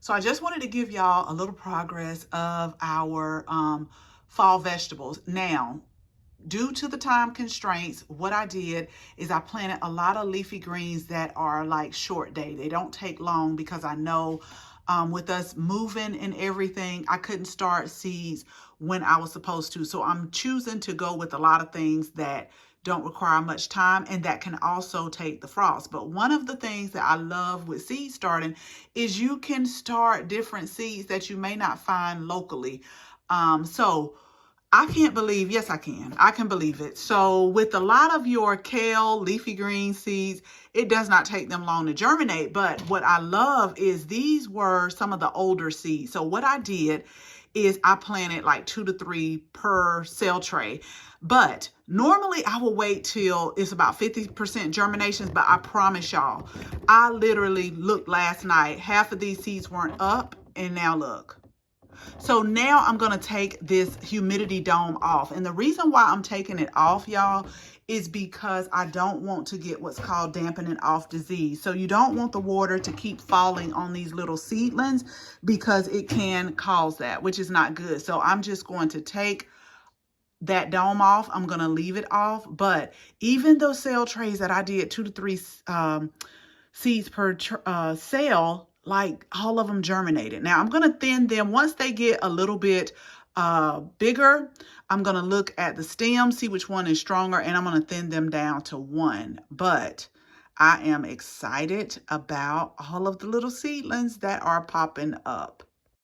So I just wanted to give y'all a little progress of our fall vegetables. Now, due to the time constraints, what I did is I planted a lot of leafy greens that are like short day. They don't take long because I know with us moving and everything, I couldn't start seeds when I was supposed to. So I'm choosing to go with a lot of things that don't require much time and that can also take the frost. But one of the things that I love with seed starting is you can start different seeds that you may not find locally. So I can't believe, yes, I can. I can believe it. So with a lot of your kale, leafy green seeds, it does not take them long to germinate. But what I love is these were some of the older seeds. So what I did is I planted like 2 to 3 per cell tray. But normally I will wait till it's about 50% germinations. But I promise y'all, I literally looked last night. Half of these seeds weren't up. And now look. So now I'm going to take this humidity dome off. And the reason why I'm taking it off, y'all, is because I don't want to get what's called dampening off disease. So you don't want the water to keep falling on these little seedlings because it can cause that, which is not good. So I'm just going to take that dome off. I'm going to leave it off. But even those cell trays that I did 2 to 3 seeds per cell, like all of them germinated. Now I'm going to thin them. Once they get a little bit bigger, I'm going to look at the stem, see which one is stronger, and I'm going to thin them down to 1. But I am excited about all of the little seedlings that are popping up.